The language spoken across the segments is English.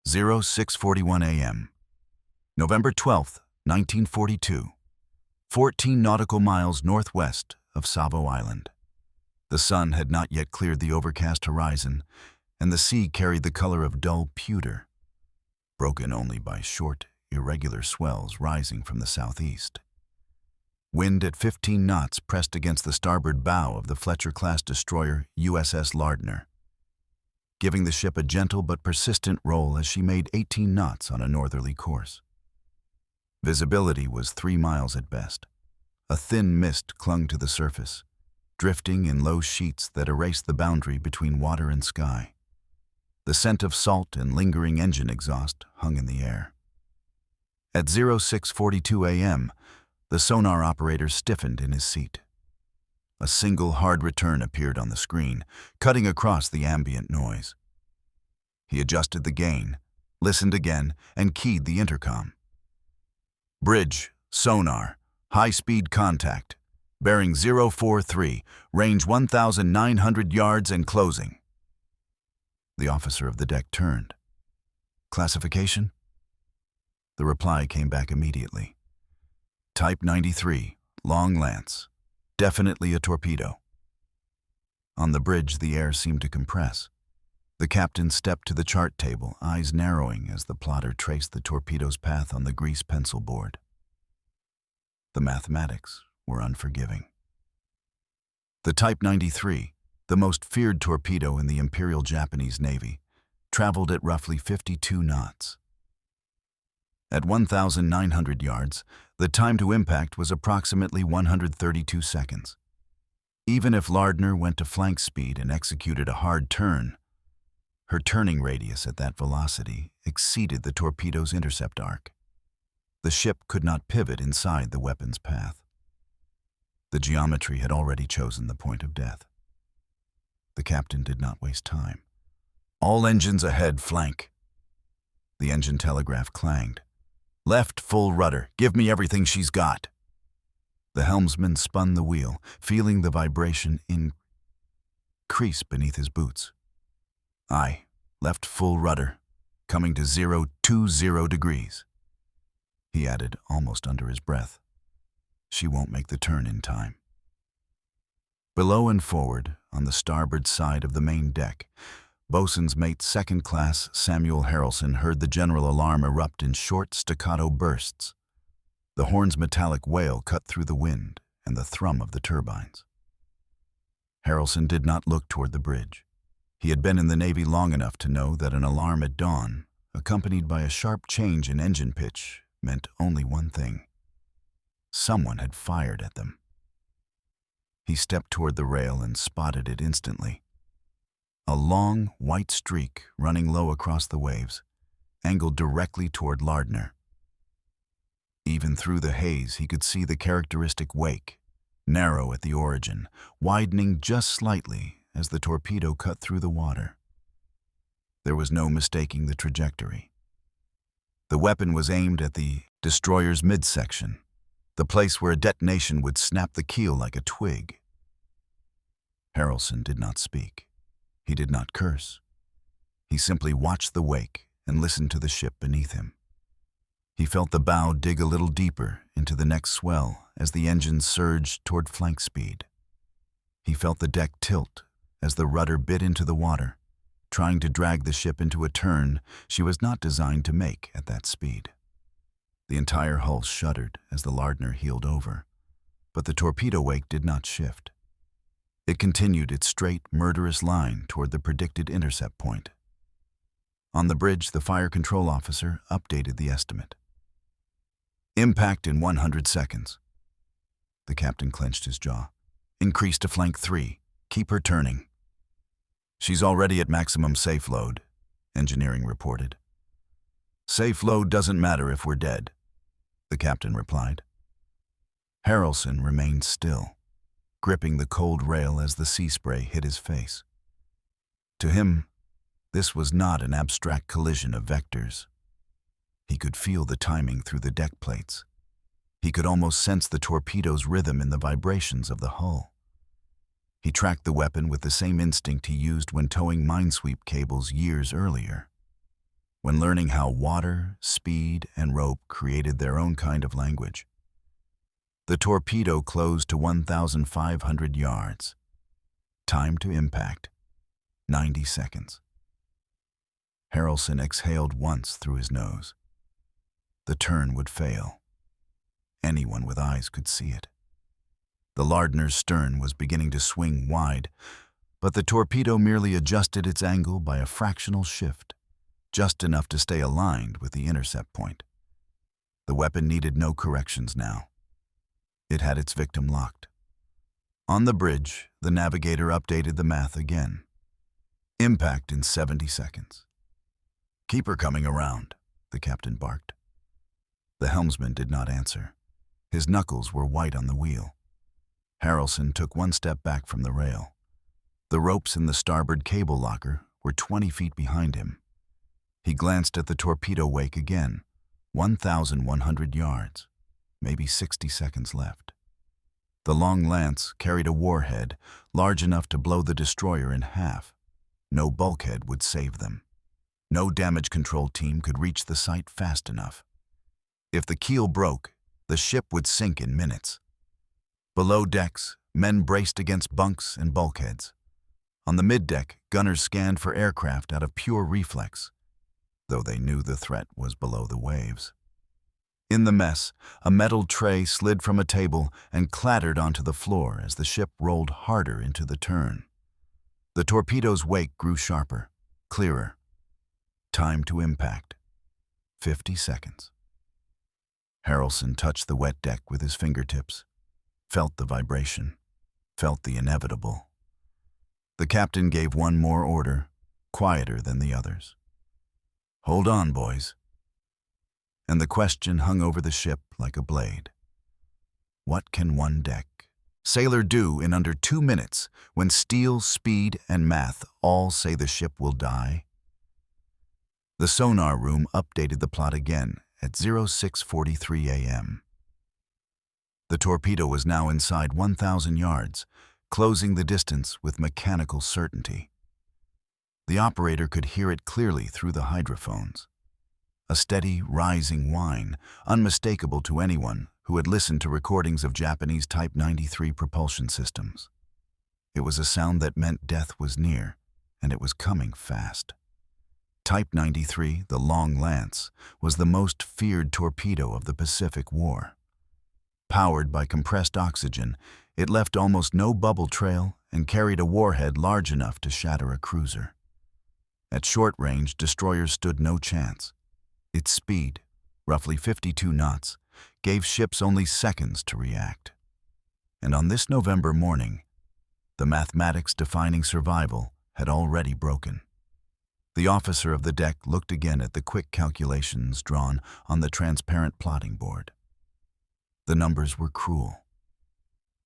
06:41 a.m. November 12, 1942, 14 nautical miles northwest of Savo Island. The sun had not yet cleared the overcast horizon, and the sea carried the color of dull pewter, broken only by short, irregular swells rising from the southeast. Wind at 15 knots pressed against the starboard bow of the Fletcher-class destroyer USS Lardner, giving the ship a gentle but persistent roll as she made 18 knots on a northerly course. Visibility was 3 miles at best. A thin mist clung to the surface, drifting in low sheets that erased the boundary between water and sky. The scent of salt and lingering engine exhaust hung in the air. At 06:42 a.m., the sonar operator stiffened in his seat. A single hard return appeared on the screen, cutting across the ambient noise. He adjusted the gain, listened again, and keyed the intercom. Bridge, sonar, high-speed contact, bearing 043, range 1,900 yards and closing. The officer of the deck turned. Classification? The reply came back immediately. Type 93, long lance, definitely a torpedo. On the bridge, the air seemed to compress. The captain stepped to the chart table, eyes narrowing as the plotter traced the torpedo's path on the grease pencil board. The mathematics were unforgiving. The Type 93, the most feared torpedo in the Imperial Japanese Navy, traveled at roughly 52 knots. At 1,900 yards, the time to impact was approximately 132 seconds. Even if Lardner went to flank speed and executed a hard turn, her turning radius at that velocity exceeded the torpedo's intercept arc. The ship could not pivot inside the weapon's path. The geometry had already chosen the point of death. The captain did not waste time. All engines ahead, flank. The engine telegraph clanged. Left full rudder, give me everything she's got. The helmsman spun the wheel, feeling the vibration increase beneath his boots. Aye, left full rudder, coming to 020 degrees. He added, almost under his breath. She won't make the turn in time. Below and forward, on the starboard side of the main deck, Boatswain's mate second class Samuel Harrelson heard the general alarm erupt in short staccato bursts. The horn's metallic wail cut through the wind and the thrum of the turbines. Harrelson did not look toward the bridge. He had been in the Navy long enough to know that an alarm at dawn, accompanied by a sharp change in engine pitch, meant only one thing. Someone had fired at them. He stepped toward the rail and spotted it instantly. A long, white streak running low across the waves, angled directly toward Lardner. Even through the haze, he could see the characteristic wake, narrow at the origin, widening just slightly as the torpedo cut through the water. There was no mistaking the trajectory. The weapon was aimed at the destroyer's midsection, the place where a detonation would snap the keel like a twig. Harrelson did not speak. He did not curse. He simply watched the wake and listened to the ship beneath him. He felt the bow dig a little deeper into the next swell as the engine surged toward flank speed. He felt the deck tilt as the rudder bit into the water, trying to drag the ship into a turn she was not designed to make at that speed. The entire hull shuddered as the Lardner heeled over, but the torpedo wake did not shift. It continued its straight, murderous line toward the predicted intercept point. On the bridge, the fire control officer updated the estimate. Impact in 100 seconds. The captain clenched his jaw. Increase to flank 3. Keep her turning. She's already at maximum safe load, engineering reported. Safe load doesn't matter if we're dead, the captain replied. Harrelson remained still, gripping the cold rail as the sea spray hit his face. To him, this was not an abstract collision of vectors. He could feel the timing through the deck plates. He could almost sense the torpedo's rhythm in the vibrations of the hull. He tracked the weapon with the same instinct he used when towing minesweep cables years earlier. when learning how water, speed, and rope created their own kind of language. The torpedo closed to 1,500 yards. Time to impact, 90 seconds. Harrelson exhaled once through his nose. The turn would fail. Anyone with eyes could see it. The Lardner's stern was beginning to swing wide, but the torpedo merely adjusted its angle by a fractional shift, just enough to stay aligned with the intercept point. The weapon needed no corrections now. It had its victim locked. On the bridge, the navigator updated the math again. Impact in 70 seconds. "Keep her coming around," the captain barked. The helmsman did not answer. His knuckles were white on the wheel. Harrelson took one step back from the rail. The ropes in the starboard cable locker were 20 feet behind him. He glanced at the torpedo wake again, 1,100 yards, maybe 60 seconds left. The long lance carried a warhead large enough to blow the destroyer in half. No bulkhead would save them. No damage control team could reach the site fast enough. If the keel broke, the ship would sink in minutes. Below decks, men braced against bunks and bulkheads. On the middeck, gunners scanned for aircraft out of pure reflex, though they knew the threat was below the waves. In the mess, a metal tray slid from a table and clattered onto the floor as the ship rolled harder into the turn. The torpedo's wake grew sharper, clearer. Time to impact. 50 seconds. Harrelson touched the wet deck with his fingertips, felt the vibration, felt the inevitable. The captain gave one more order, quieter than the others. "Hold on, boys." And the question hung over the ship like a blade. What can one deck sailor do in under 2 minutes when steel, speed, and math all say the ship will die? The sonar room updated the plot again at 06:43 a.m. The torpedo was now inside 1,000 yards, closing the distance with mechanical certainty. The operator could hear it clearly through the hydrophones. A steady, rising whine, unmistakable to anyone who had listened to recordings of Japanese Type 93 propulsion systems. It was a sound that meant death was near, and it was coming fast. Type 93, the Long Lance, was the most feared torpedo of the Pacific War. Powered by compressed oxygen, it left almost no bubble trail and carried a warhead large enough to shatter a cruiser. At short range, destroyers stood no chance. Its speed, roughly 52 knots, gave ships only seconds to react. And on this November morning, the mathematics defining survival had already broken. The officer of the deck looked again at the quick calculations drawn on the transparent plotting board. The numbers were cruel.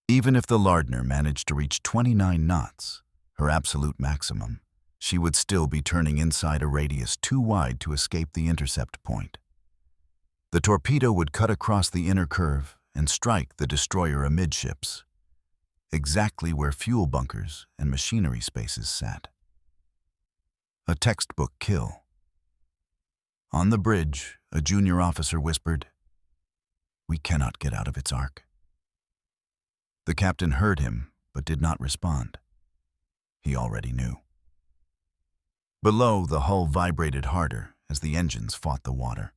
Even if the Lardner managed to reach 29 knots, her absolute maximum, she would still be turning inside a radius too wide to escape the intercept point. The torpedo would cut across the inner curve and strike the destroyer amidships, exactly where fuel bunkers and machinery spaces sat. A textbook kill. On the bridge, a junior officer whispered, "We cannot get out of its arc." The captain heard him, but did not respond. He already knew. Below, the hull vibrated harder as the engines fought the water.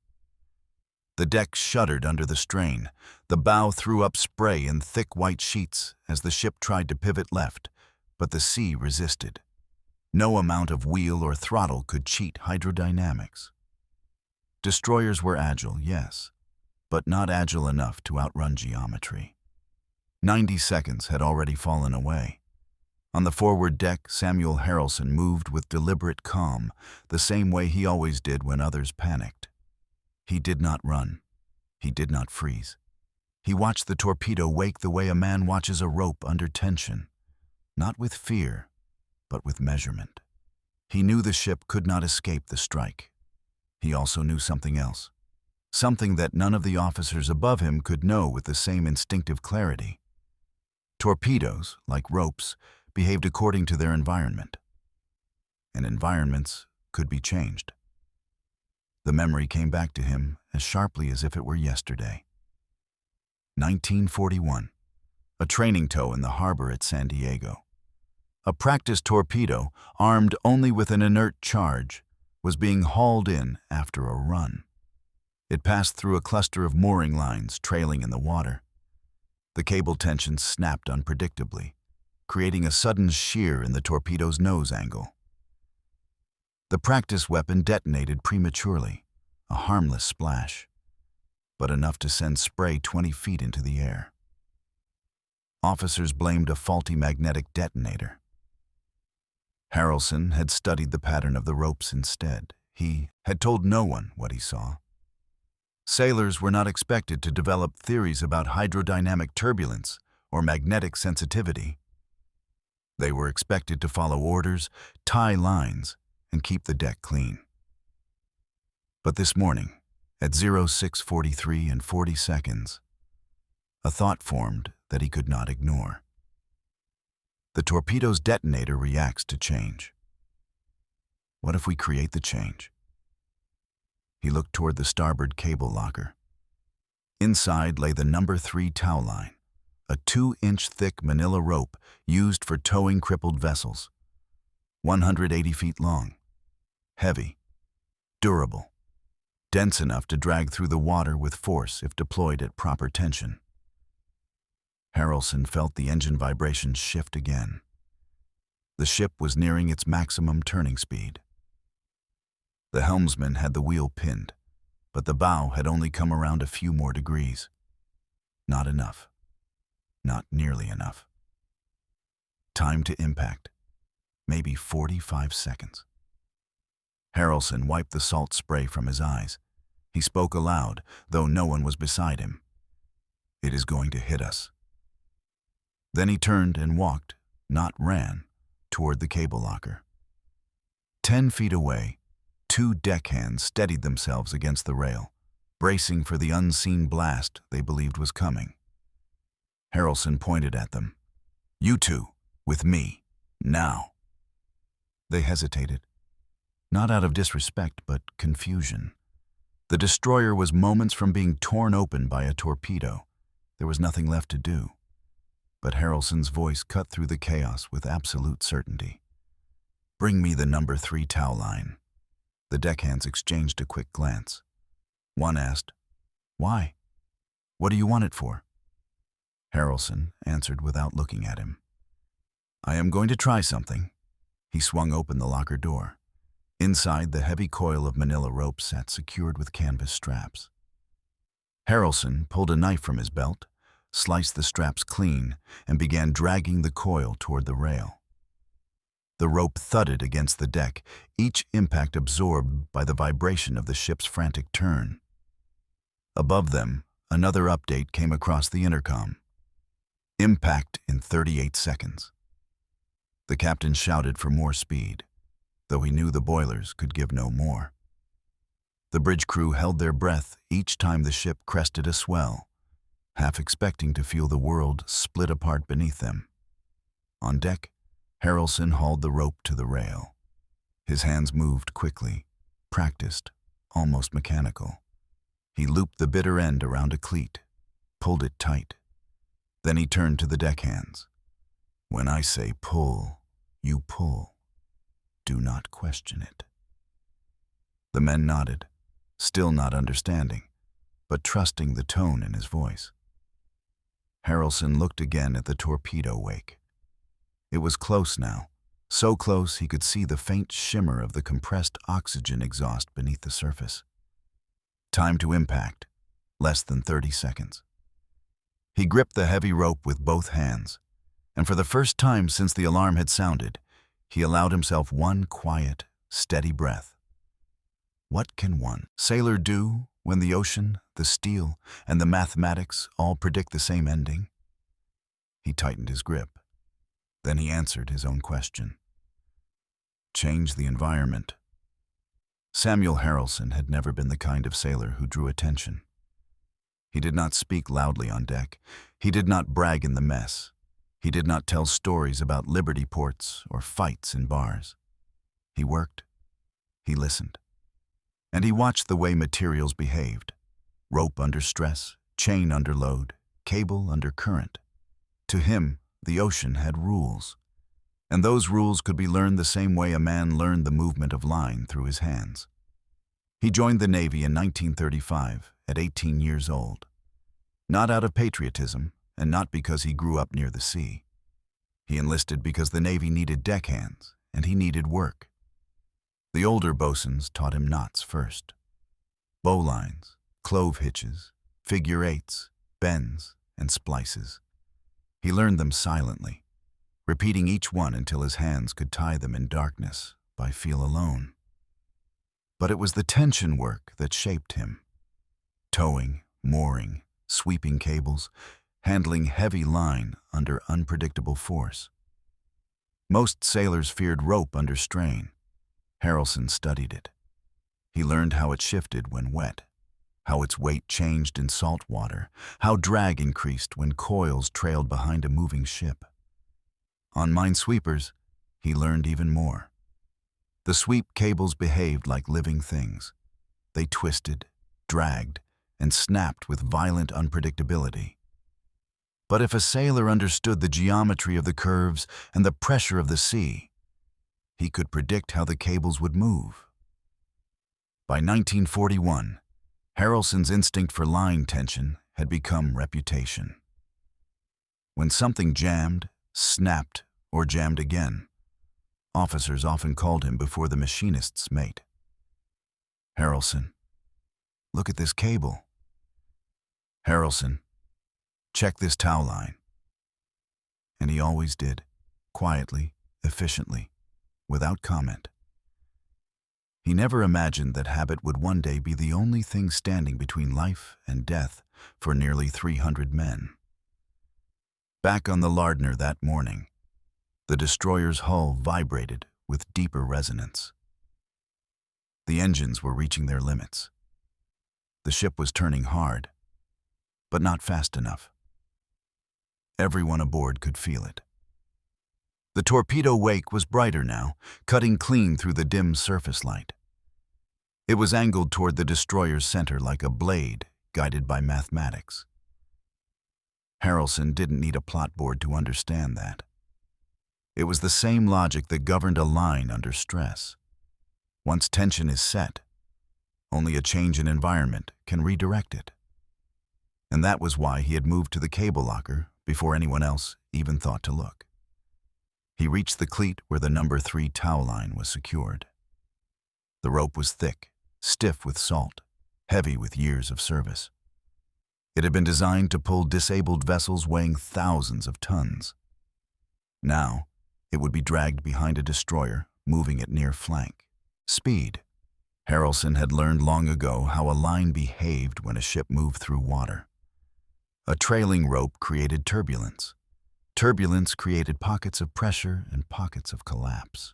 The deck shuddered under the strain. The bow threw up spray in thick white sheets as the ship tried to pivot left, but the sea resisted. No amount of wheel or throttle could cheat hydrodynamics. Destroyers were agile, yes, but not agile enough to outrun geometry. 90 seconds had already fallen away. On the forward deck, Samuel Harrelson moved with deliberate calm, the same way he always did when others panicked. He did not run. He did not freeze. He watched the torpedo wake the way a man watches a rope under tension, not with fear, but with measurement. He knew the ship could not escape the strike. He also knew something else, something that none of the officers above him could know with the same instinctive clarity. Torpedoes, like ropes, behaved according to their environment, and environments could be changed. The memory came back to him as sharply as if it were yesterday. 1941. A training tow in the harbor at San Diego. A practice torpedo, armed only with an inert charge, was being hauled in after a run. It passed through a cluster of mooring lines trailing in the water. The cable tension snapped unpredictably, creating a sudden shear in the torpedo's nose angle. The practice weapon detonated prematurely, a harmless splash, but enough to send spray 20 feet into the air. Officers blamed a faulty magnetic detonator. Harrelson had studied the pattern of the ropes instead. He had told no one what he saw. Sailors were not expected to develop theories about hydrodynamic turbulence or magnetic sensitivity. They were expected to follow orders, tie lines, and keep the deck clean. But this morning, at 06:43 and 40 seconds, a thought formed that he could not ignore. The torpedo's detonator reacts to change. What if we create the change? He looked toward the starboard cable locker. Inside lay the number 3 tow line, a 2-inch thick manila rope used for towing crippled vessels, 180 feet long, heavy, durable, dense enough to drag through the water with force if deployed at proper tension. Harrelson felt the engine vibrations shift again. The ship was nearing its maximum turning speed. The helmsman had the wheel pinned, but the bow had only come around a few more degrees. Not enough. Not nearly enough. Time to impact. Maybe 45 seconds. Harrelson wiped the salt spray from his eyes. He spoke aloud, though no one was beside him. It is going to hit us. Then he turned and walked, not ran, toward the cable locker. 10 feet away, 2 deckhands steadied themselves against the rail, bracing for the unseen blast they believed was coming. Harrelson pointed at them. "You two, with me, now." They hesitated, not out of disrespect, but confusion. The destroyer was moments from being torn open by a torpedo. There was nothing left to do. But Harrelson's voice cut through the chaos with absolute certainty. "Bring me the number 3 tow line." The deckhands exchanged a quick glance. One asked, "Why? What do you want it for?" Harrelson answered without looking at him. "I am going to try something." He swung open the locker door. Inside, the heavy coil of manila rope sat secured with canvas straps. Harrelson pulled a knife from his belt, sliced the straps clean, and began dragging the coil toward the rail. The rope thudded against the deck, each impact absorbed by the vibration of the ship's frantic turn. Above them, another update came across the intercom. Impact in 38 seconds. The captain shouted for more speed, though he knew the boilers could give no more. The bridge crew held their breath each time the ship crested a swell, half expecting to feel the world split apart beneath them. On deck, Harrelson hauled the rope to the rail. His hands moved quickly, practiced, almost mechanical. He looped the bitter end around a cleat, pulled it tight. Then he turned to the deckhands. "When I say pull, you pull. Do not question it." The men nodded, still not understanding, but trusting the tone in his voice. Harrelson looked again at the torpedo wake. It was close now, so close he could see the faint shimmer of the compressed oxygen exhaust beneath the surface. Time to impact, less than 30 seconds. He gripped the heavy rope with both hands, and for the first time since the alarm had sounded, he allowed himself one quiet, steady breath. What can one sailor do when the ocean, the steel, and the mathematics all predict the same ending? He tightened his grip. Then he answered his own question. Change the environment. Samuel Harrelson had never been the kind of sailor who drew attention. He did not speak loudly on deck. He did not brag in the mess. He did not tell stories about liberty ports or fights in bars. He worked. He listened. and he watched the way materials behaved. Rope under stress, chain under load, cable under current. To him, the ocean had rules, and those rules could be learned the same way a man learned the movement of line through his hands. He joined the Navy in 1935 at 18 years old, not out of patriotism and not because he grew up near the sea. He enlisted because the Navy needed deckhands and he needed work. The older bosuns taught him knots first. Bowlines, clove hitches, figure eights, bends, and splices. He learned them silently, repeating each one until his hands could tie them in darkness by feel alone. But it was the tension work that shaped him. Towing, mooring, sweeping cables, handling heavy line under unpredictable force. Most sailors feared rope under strain. Harrelson studied it. He learned how it shifted when wet, how its weight changed in salt water, how drag increased when coils trailed behind a moving ship. On minesweepers, he learned even more. The sweep cables behaved like living things. They twisted, dragged, and snapped with violent unpredictability. But if a sailor understood the geometry of the curves and the pressure of the sea, he could predict how the cables would move. By 1941, Harrelson's instinct for line tension had become reputation. When something jammed, snapped, or jammed again, officers often called him before the machinist's mate. Harrelson, look at this cable. Harrelson, check this tow line. And he always did, quietly, efficiently, without comment. He never imagined that habit would one day be the only thing standing between life and death for nearly 300 men. Back on the Lardner that morning, the destroyer's hull vibrated with deeper resonance. The engines were reaching their limits. The ship was turning hard, but not fast enough. Everyone aboard could feel it. The torpedo wake was brighter now, cutting clean through the dim surface light. It was angled toward the destroyer's center like a blade guided by mathematics. Harrelson didn't need a plot board to understand that. It was the same logic that governed a line under stress. Once tension is set, only a change in environment can redirect it. And that was why he had moved to the cable locker before anyone else even thought to look. He reached the cleat where the number 3 tow line was secured. The rope was thick, stiff with salt, heavy with years of service. It had been designed to pull disabled vessels weighing thousands of tons. Now, it would be dragged behind a destroyer, moving at near flank. Speed. Harrelson had learned long ago how a line behaved when a ship moved through water. A trailing rope created turbulence. Turbulence created pockets of pressure and pockets of collapse.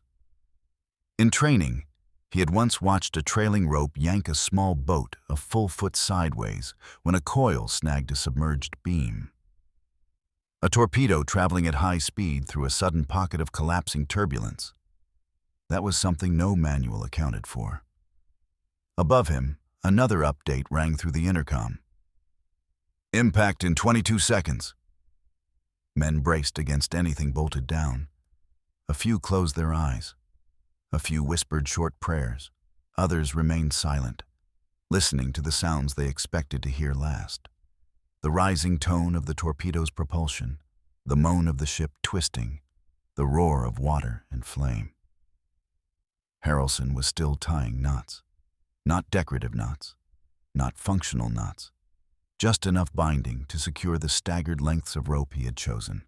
In training, he had once watched a trailing rope yank a small boat a full foot sideways when a coil snagged a submerged beam. A torpedo traveling at high speed through a sudden pocket of collapsing turbulence. That was something no manual accounted for. Above him, another update rang through the intercom. Impact in 22 seconds. Men braced against anything bolted down. A few closed their eyes. A few whispered short prayers. Others remained silent, listening to the sounds they expected to hear last. The rising tone of the torpedo's propulsion, the moan of the ship twisting, the roar of water and flame. Harrelson was still tying knots. Not decorative knots, not functional knots, just enough binding to secure the staggered lengths of rope he had chosen.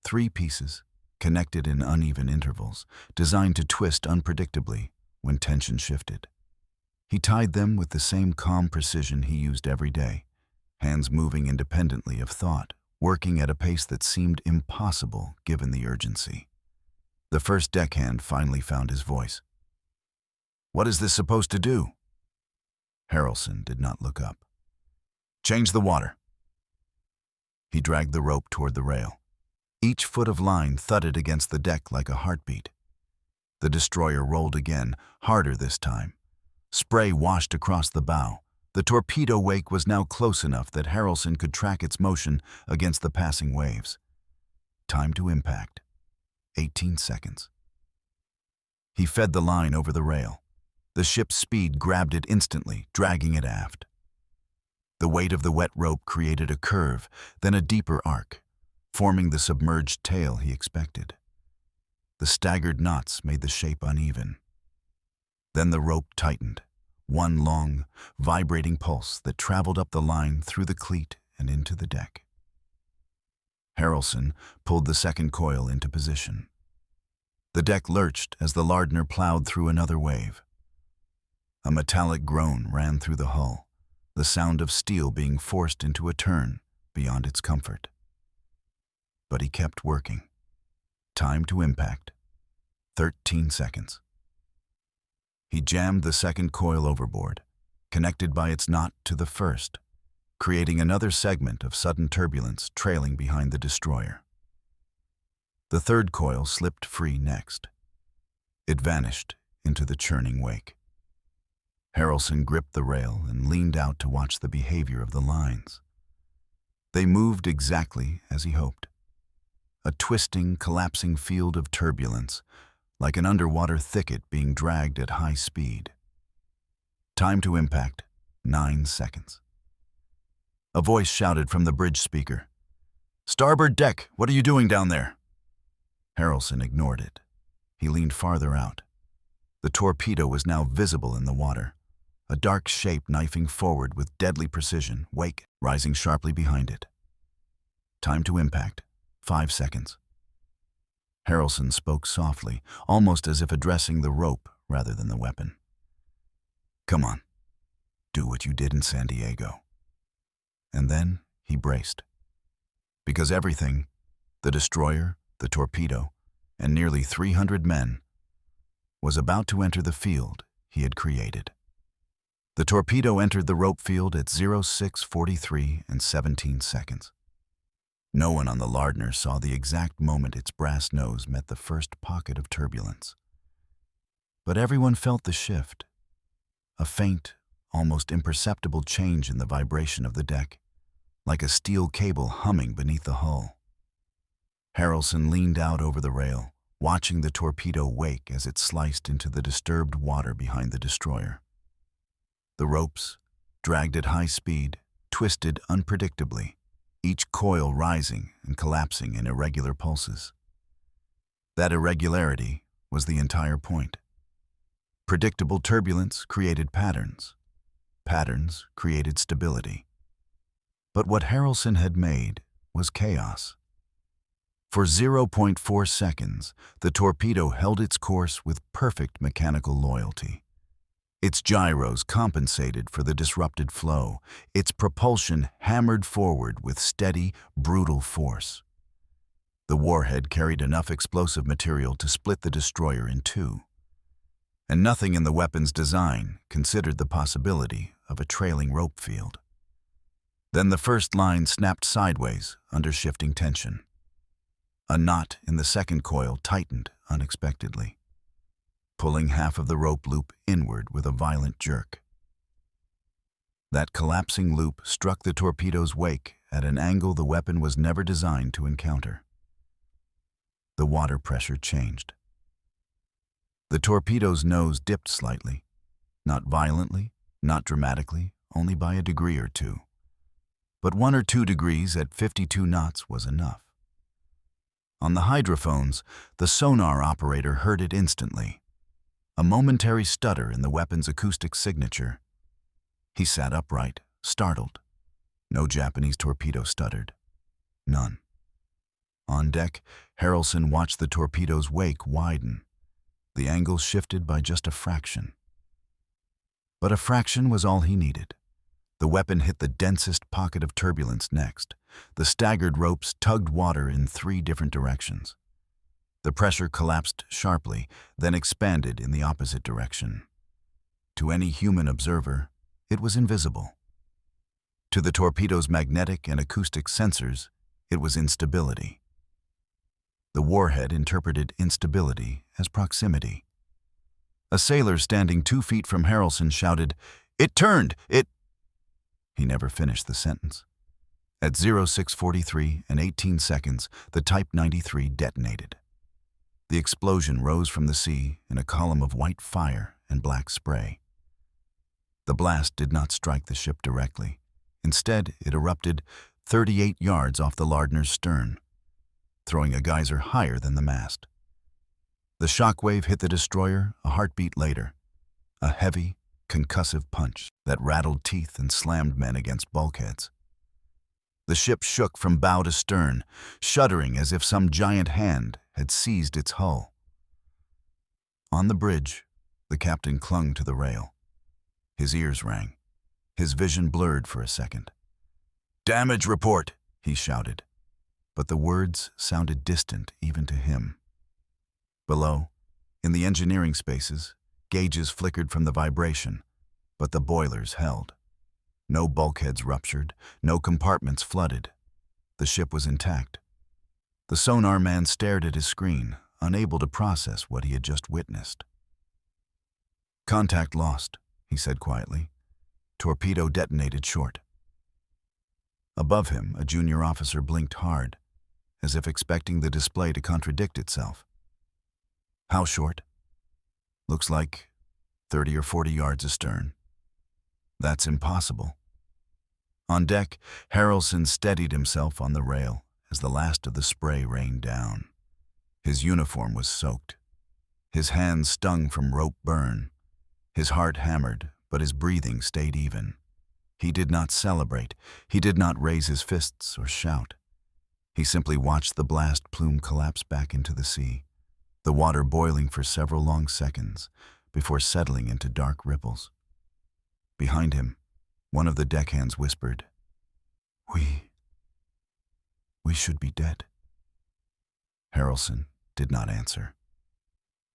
3 pieces, connected in uneven intervals, designed to twist unpredictably when tension shifted. He tied them with the same calm precision he used every day, hands moving independently of thought, working at a pace that seemed impossible given the urgency. The first deckhand finally found his voice. "What is this supposed to do?" Harrelson did not look up. "Change the water." He dragged the rope toward the rail. Each foot of line thudded against the deck like a heartbeat. The destroyer rolled again, harder this time. Spray washed across the bow. The torpedo wake was now close enough that Harrelson could track its motion against the passing waves. Time to impact. 18 seconds. He fed the line over the rail. The ship's speed grabbed it instantly, dragging it aft. The weight of the wet rope created a curve, then a deeper arc, forming the submerged tail he expected. The staggered knots made the shape uneven. Then the rope tightened, one long, vibrating pulse that traveled up the line through the cleat and into the deck. Harrelson pulled the second coil into position. The deck lurched as the Lardner plowed through another wave. A metallic groan ran through the hull, the sound of steel being forced into a turn beyond its comfort. But he kept working. Time to impact. 13 seconds. He jammed the second coil overboard, connected by its knot to the first, creating another segment of sudden turbulence trailing behind the destroyer. The third coil slipped free next. It vanished into the churning wake. Harrelson gripped the rail and leaned out to watch the behavior of the lines. They moved exactly as he hoped. A twisting, collapsing field of turbulence, like an underwater thicket being dragged at high speed. Time to impact, 9 seconds. A voice shouted from the bridge speaker, "Starboard deck, what are you doing down there?" Harrelson ignored it. He leaned farther out. The torpedo was now visible in the water, a dark shape knifing forward with deadly precision, wake rising sharply behind it. Time to impact, 5 seconds. Harrelson spoke softly, almost as if addressing the rope rather than the weapon. "Come on, do what you did in San Diego." And then he braced. Because everything, the destroyer, the torpedo, and nearly 300 men, was about to enter the field he had created. The torpedo entered the rope field at 06:43 and 17 seconds. No one on the Lardner saw the exact moment its brass nose met the first pocket of turbulence. But everyone felt the shift, a faint, almost imperceptible change in the vibration of the deck, like a steel cable humming beneath the hull. Harrelson leaned out over the rail, watching the torpedo wake as it sliced into the disturbed water behind the destroyer. The ropes, dragged at high speed, twisted unpredictably, each coil rising and collapsing in irregular pulses. That irregularity was the entire point. Predictable turbulence created patterns. Patterns created stability. But what Harrelson had made was chaos. For 0.4 seconds, the torpedo held its course with perfect mechanical loyalty. Its gyros compensated for the disrupted flow. Its propulsion hammered forward with steady, brutal force. The warhead carried enough explosive material to split the destroyer in two. And nothing in the weapon's design considered the possibility of a trailing rope field. Then the first line snapped sideways under shifting tension. A knot in the second coil tightened unexpectedly, pulling half of the rope loop inward with a violent jerk. That collapsing loop struck the torpedo's wake at an angle the weapon was never designed to encounter. The water pressure changed. The torpedo's nose dipped slightly, not violently, not dramatically, only by a degree or two. But 1 or 2 degrees at 52 knots was enough. On the hydrophones, the sonar operator heard it instantly. A momentary stutter in the weapon's acoustic signature. He sat upright, startled. No Japanese torpedo stuttered. None. On deck, Harrelson watched the torpedo's wake widen. The angle shifted by just a fraction. But a fraction was all he needed. The weapon hit the densest pocket of turbulence next. The staggered ropes tugged water in 3 different directions. The pressure collapsed sharply, then expanded in the opposite direction. To any human observer, it was invisible. To the torpedo's magnetic and acoustic sensors, it was instability. The warhead interpreted instability as proximity. A sailor standing 2 feet from Harrelson shouted, "It turned! It—" He never finished the sentence. At 06:43 and 18 seconds, the Type 93 detonated. The explosion rose from the sea in a column of white fire and black spray. The blast did not strike the ship directly. Instead, it erupted 38 yards off the Lardner's stern, throwing a geyser higher than the mast. The shockwave hit the destroyer a heartbeat later, a heavy, concussive punch that rattled teeth and slammed men against bulkheads. The ship shook from bow to stern, shuddering as if some giant hand had seized its hull. On the bridge, the captain clung to the rail. His ears rang. His vision blurred for a second. "Damage report," he shouted, but the words sounded distant even to him. Below, in the engineering spaces, gauges flickered from the vibration, but the boilers held. No bulkheads ruptured, no compartments flooded. The ship was intact. The sonar man stared at his screen, unable to process what he had just witnessed. "Contact lost," he said quietly. "Torpedo detonated short." Above him, a junior officer blinked hard, as if expecting the display to contradict itself. "How short?" "Looks like 30 or 40 yards astern." "That's impossible." On deck, Harrelson steadied himself on the rail as the last of the spray rained down. His uniform was soaked. His hands stung from rope burn. His heart hammered, but his breathing stayed even. He did not celebrate. He did not raise his fists or shout. He simply watched the blast plume collapse back into the sea, the water boiling for several long seconds before settling into dark ripples. Behind him, one of the deckhands whispered, We should be dead." Harrelson did not answer.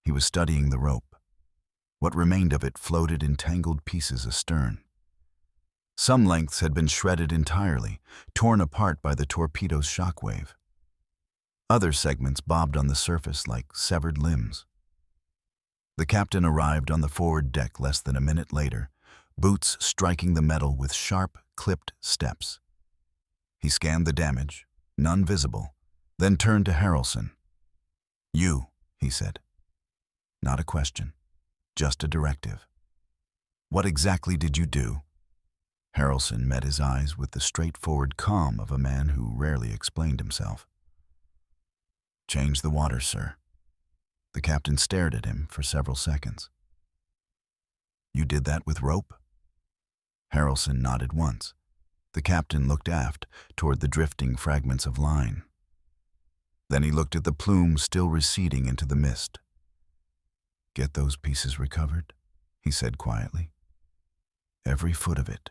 He was studying the rope. What remained of it floated in tangled pieces astern. Some lengths had been shredded entirely, torn apart by the torpedo's shockwave. Other segments bobbed on the surface like severed limbs. The captain arrived on the forward deck less than a minute later, boots striking the metal with sharp, clipped steps. He scanned the damage, none visible, then turned to Harrelson. "You," he said. Not a question, just a directive. "What exactly did you do?" Harrelson met his eyes with the straightforward calm of a man who rarely explained himself. "Change the water, sir." The captain stared at him for several seconds. "You did that with rope?" Harrelson nodded once. The captain looked aft, toward the drifting fragments of line. Then he looked at the plume still receding into the mist. "Get those pieces recovered," he said quietly. "Every foot of it."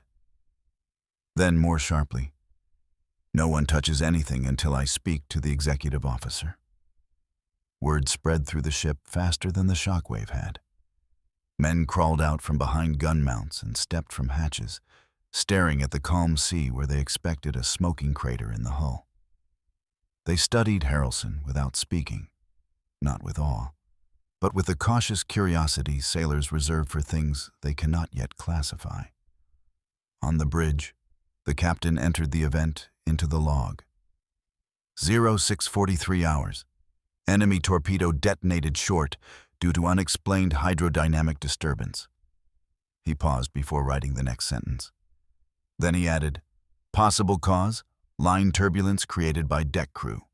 Then, more sharply, "No one touches anything until I speak to the executive officer." Word spread through the ship faster than the shockwave had. Men crawled out from behind gun mounts and stepped from hatches, staring at the calm sea where they expected a smoking crater in the hull. They studied Harrelson without speaking, not with awe, but with the cautious curiosity sailors reserve for things they cannot yet classify. On the bridge, the captain entered the event into the log. 06:43 hours. Enemy torpedo detonated short due to unexplained hydrodynamic disturbance. He paused before writing the next sentence. Then he added, "Possible cause, line turbulence created by deck crew."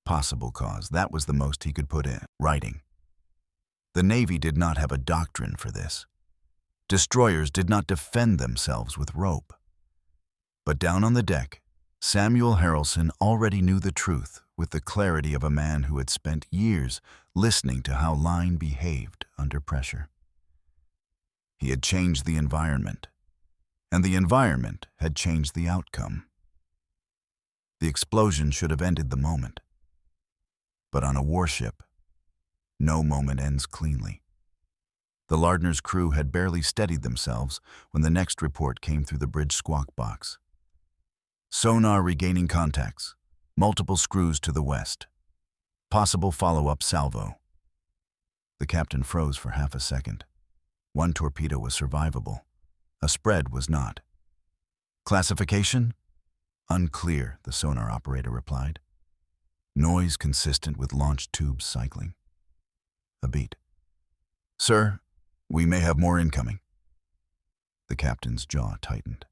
Possible cause, that was the most he could put in writing. The Navy did not have a doctrine for this. Destroyers did not defend themselves with rope. But down on the deck, Samuel Harrelson already knew the truth with the clarity of a man who had spent years listening to how line behaved under pressure. He had changed the environment, and the environment had changed the outcome. The explosion should have ended the moment. But on a warship, no moment ends cleanly. The Lardner's crew had barely steadied themselves when the next report came through the bridge squawk box. "Sonar regaining contacts. Multiple screws to the west. Possible follow-up salvo." The captain froze for half a second. One torpedo was survivable. A spread was not. Classification? Unclear, the sonar operator replied. Noise consistent with launch tubes cycling. A beat. Sir, we may have more incoming. The captain's jaw tightened.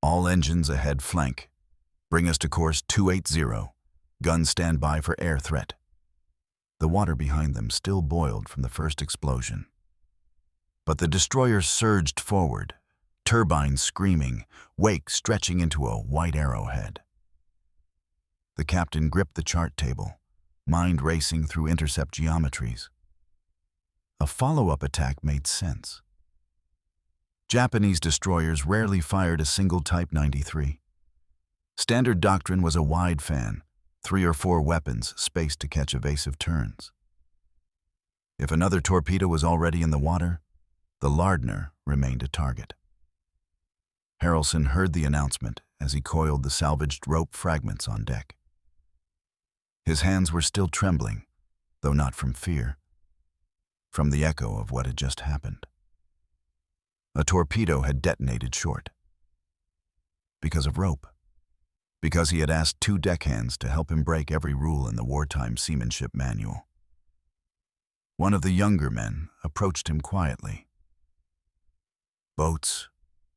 All engines ahead flank. Bring us to course 280. Guns stand by for air threat. The water behind them still boiled from the first explosion. But the destroyer surged forward, turbines screaming, wake stretching into a white arrowhead. The captain gripped the chart table, mind racing through intercept geometries. A follow-up attack made sense. Japanese destroyers rarely fired a single Type 93. Standard doctrine was a wide fan, 3 or 4 weapons spaced to catch evasive turns. If another torpedo was already in the water, the Lardner remained a target. Harrelson heard the announcement as he coiled the salvaged rope fragments on deck. His hands were still trembling, though not from fear, from the echo of what had just happened. A torpedo had detonated short. Because of rope. Because he had asked 2 deckhands to help him break every rule in the wartime seamanship manual. One of the younger men approached him quietly. "Boats,"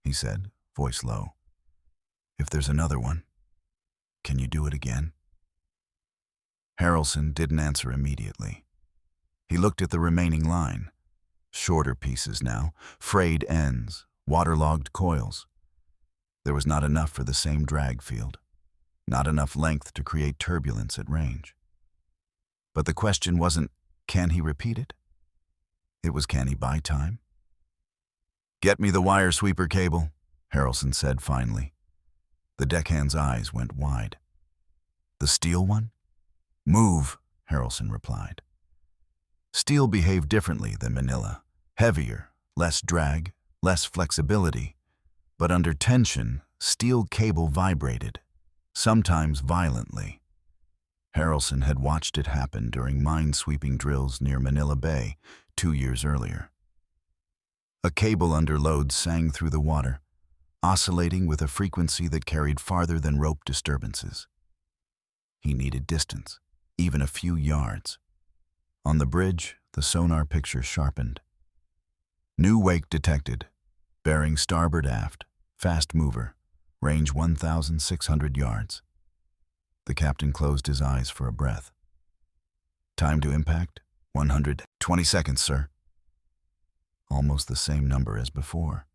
he said, voice low. "If there's another one, can you do it again?" Harrelson didn't answer immediately. He looked at the remaining line. Shorter pieces now, frayed ends, waterlogged coils. There was not enough for the same drag field, not enough length to create turbulence at range. But the question wasn't, can he repeat it? It was, can he buy time? "Get me the wire sweeper cable," Harrelson said finally. The deckhand's eyes went wide. "The steel one?" "Move," Harrelson replied. Steel behaved differently than Manila. Heavier, less drag, less flexibility. But under tension, steel cable vibrated, sometimes violently. Harrelson had watched it happen during mine-sweeping drills near Manila Bay 2 years earlier. A cable under load sang through the water, oscillating with a frequency that carried farther than rope disturbances. He needed distance, even a few yards. On the bridge, the sonar picture sharpened. New wake detected, bearing starboard aft, fast mover, range 1,600 yards. The captain closed his eyes for a breath. "Time to impact? 120 seconds, sir." Almost the same number as before.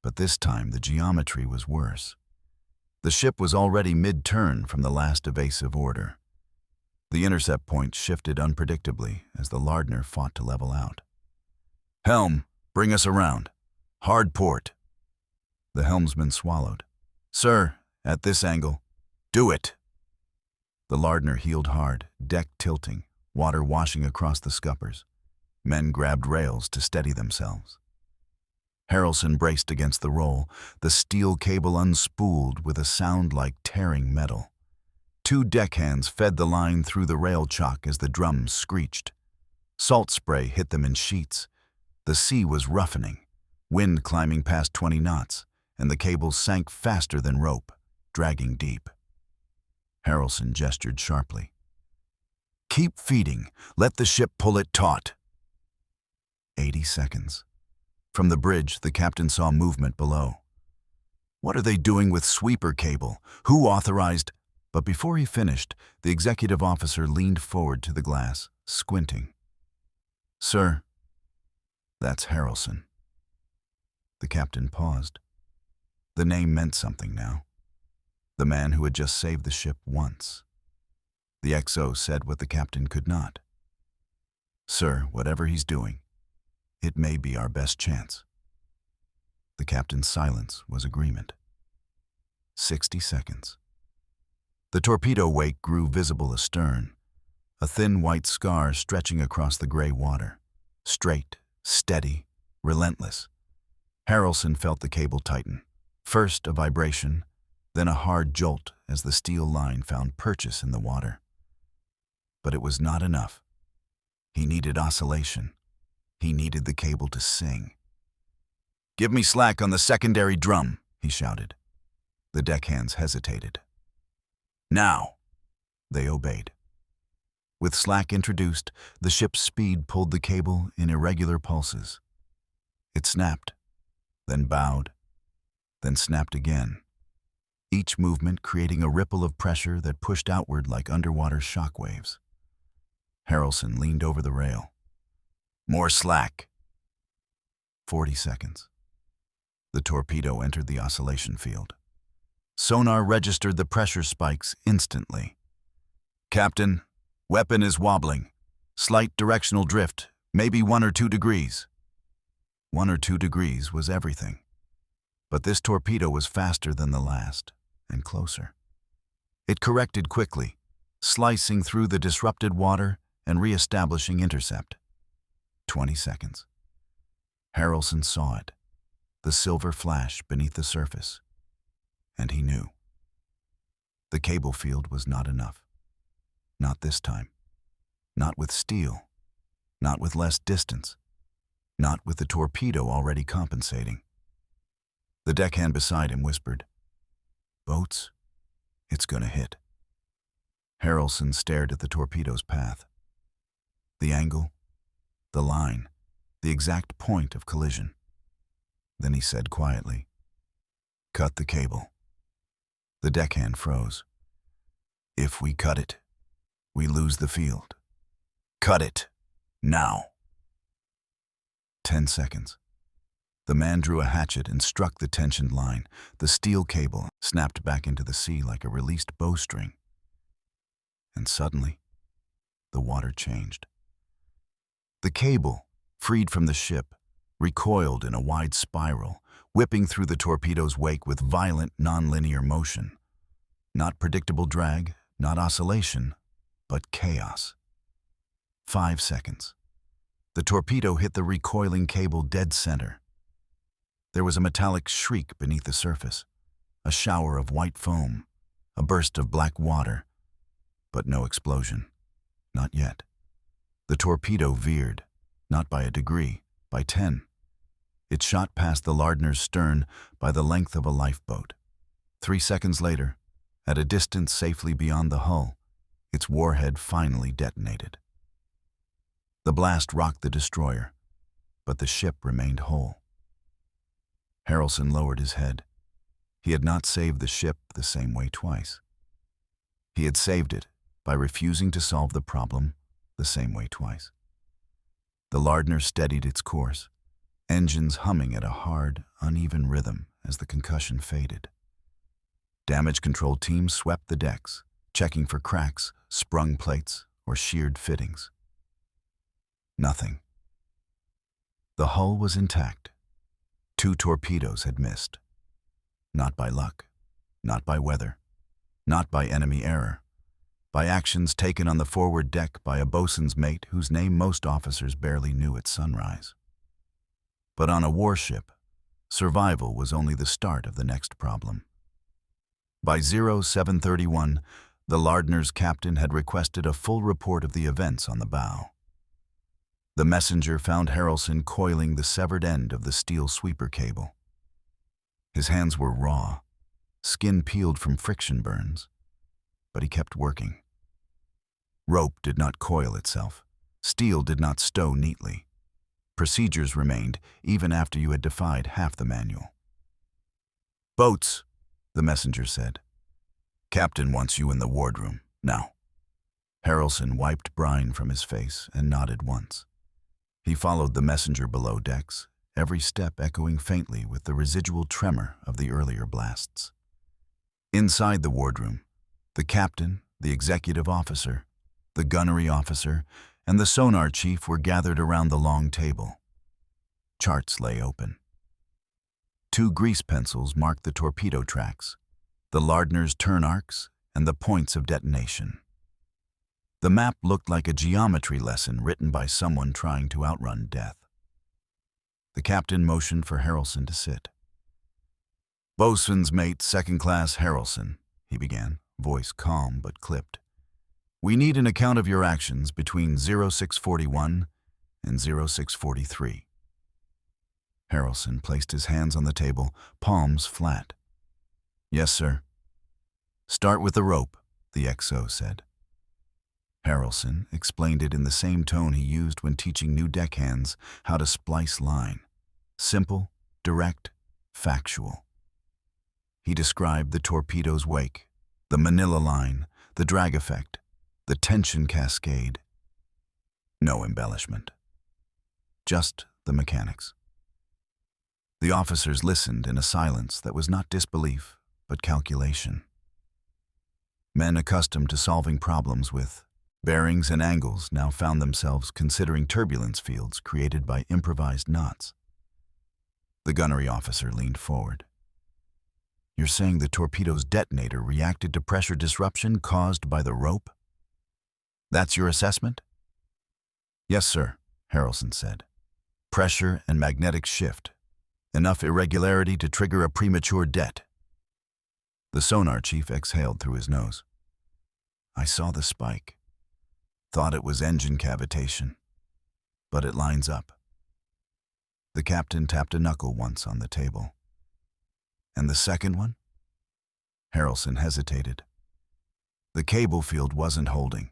But this time the geometry was worse. The ship was already mid-turn from the last evasive order. The intercept point shifted unpredictably as the Lardner fought to level out. "Helm, bring us around. Hard port." The helmsman swallowed. "Sir, at this angle." "Do it." The Lardner heeled hard, deck tilting, water washing across the scuppers. Men grabbed rails to steady themselves. Harrelson braced against the roll, the steel cable unspooled with a sound like tearing metal. 2 deckhands fed the line through the rail chock as the drums screeched. Salt spray hit them in sheets. The sea was roughening, wind climbing past 20 knots, and the cables sank faster than rope, dragging deep. Harrelson gestured sharply. "Keep feeding. Let the ship pull it taut." 80 seconds. From the bridge, the captain saw movement below. "What are they doing with sweeper cable? Who authorized—" But before he finished, the executive officer leaned forward to the glass, squinting. "Sir, that's Harrelson." The captain paused. The name meant something now. The man who had just saved the ship once. The XO said what the captain could not. "Sir, whatever he's doing, it may be our best chance." The captain's silence was agreement. 60 seconds. The torpedo wake grew visible astern, a thin white scar stretching across the gray water. Straight, steady, relentless. Harrelson felt the cable tighten. First a vibration, then a hard jolt as the steel line found purchase in the water. But it was not enough. He needed oscillation. He needed the cable to sing. "Give me slack on the secondary drum," he shouted. The deckhands hesitated. "Now!" They obeyed. With slack introduced, the ship's speed pulled the cable in irregular pulses. It snapped, then bowed, then snapped again, each movement creating a ripple of pressure that pushed outward like underwater shock waves. Harrelson leaned over the rail. "More slack." 40 seconds. The torpedo entered the oscillation field. Sonar registered the pressure spikes instantly. "Captain, weapon is wobbling. Slight directional drift, maybe 1 or 2 degrees. 1 or 2 degrees was everything. But this torpedo was faster than the last, and closer. It corrected quickly, slicing through the disrupted water and re-establishing intercept. 20 seconds. Harrelson saw it, the silver flash beneath the surface, and he knew. The cable field was not enough. Not this time. Not with steel. Not with less distance. Not with the torpedo already compensating. The deckhand beside him whispered, "Boats, it's gonna hit." Harrelson stared at the torpedo's path. The angle, the line, the exact point of collision. Then he said quietly, "Cut the cable." The deckhand froze. "If we cut it, we lose the field. Cut it, now." 10 seconds. The man drew a hatchet and struck the tensioned line. The steel cable snapped back into the sea like a released bowstring. And suddenly, the water changed. The cable, freed from the ship, recoiled in a wide spiral, whipping through the torpedo's wake with violent, nonlinear motion. Not predictable drag, not oscillation, but chaos. 5 seconds. The torpedo hit the recoiling cable dead center. There was a metallic shriek beneath the surface, a shower of white foam, a burst of black water, but no explosion. Not yet. The torpedo veered, not by a degree, by 10. It shot past the Lardner's stern by the length of a lifeboat. 3 seconds later, at a distance safely beyond the hull, its warhead finally detonated. The blast rocked the destroyer, but the ship remained whole. Harrelson lowered his head. He had not saved the ship the same way twice. He had saved it by refusing to solve the problem the same way twice. The Lardner steadied its course, engines humming at a hard, uneven rhythm as the concussion faded. Damage control teams swept the decks, checking for cracks, sprung plates, or sheared fittings. Nothing. The hull was intact. 2 torpedoes had missed. Not by luck, not by weather, not by enemy error, by actions taken on the forward deck by a boatswain's mate whose name most officers barely knew at sunrise. But on a warship, survival was only the start of the next problem. By 0731, the Lardner's captain had requested a full report of the events on the bow. The messenger found Harrelson coiling the severed end of the steel sweeper cable. His hands were raw, skin peeled from friction burns, but he kept working. Rope did not coil itself. Steel did not stow neatly. Procedures remained even after you had defied half the manual. "Boats," the messenger said. "Captain wants you in the wardroom, now." Harrelson wiped brine from his face and nodded once. He followed the messenger below decks, every step echoing faintly with the residual tremor of the earlier blasts. Inside the wardroom, the captain, the executive officer, the gunnery officer, and the sonar chief were gathered around the long table. Charts lay open. 2 grease pencils marked the torpedo tracks, the Lardner's turn arcs, and the points of detonation. The map looked like a geometry lesson written by someone trying to outrun death. The captain motioned for Harrelson to sit. "Boatswain's mate, second class Harrelson," he began, voice calm but clipped. We need an account of your actions between 0641 and 0643. Harrelson placed his hands on the table, palms flat. Yes, sir. Start with the rope, the XO said. Harrelson explained it in the same tone he used when teaching new deckhands how to splice line. Simple, direct, factual. He described the torpedo's wake, the manila line, the drag effect, the tension cascade. No embellishment. Just the mechanics. The officers listened in a silence that was not disbelief, but calculation. Men accustomed to solving problems with bearings and angles now found themselves considering turbulence fields created by improvised knots. The gunnery officer leaned forward. You're saying the torpedo's detonator reacted to pressure disruption caused by the rope? That's your assessment? Yes, sir, Harrelson said. Pressure and magnetic shift. Enough irregularity to trigger a premature det. The sonar chief exhaled through his nose. I saw the spike. Thought it was engine cavitation. But it lines up. The captain tapped a knuckle once on the table. And the second one? Harrelson hesitated. The cable field wasn't holding.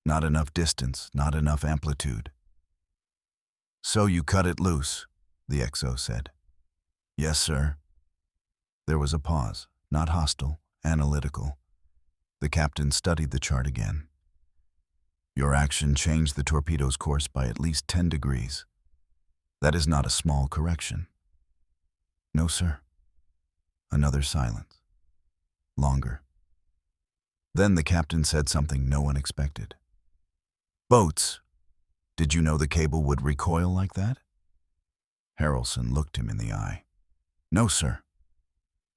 Not enough distance, not enough amplitude. So you cut it loose, the XO said. Yes, sir. There was a pause, not hostile, analytical. The captain studied the chart again. Your action changed the torpedo's course by at least 10 degrees. That is not a small correction. No, sir. Another silence. Longer. Then the captain said something no one expected. Boats, did you know the cable would recoil like that? Harrelson looked him in the eye. No, sir.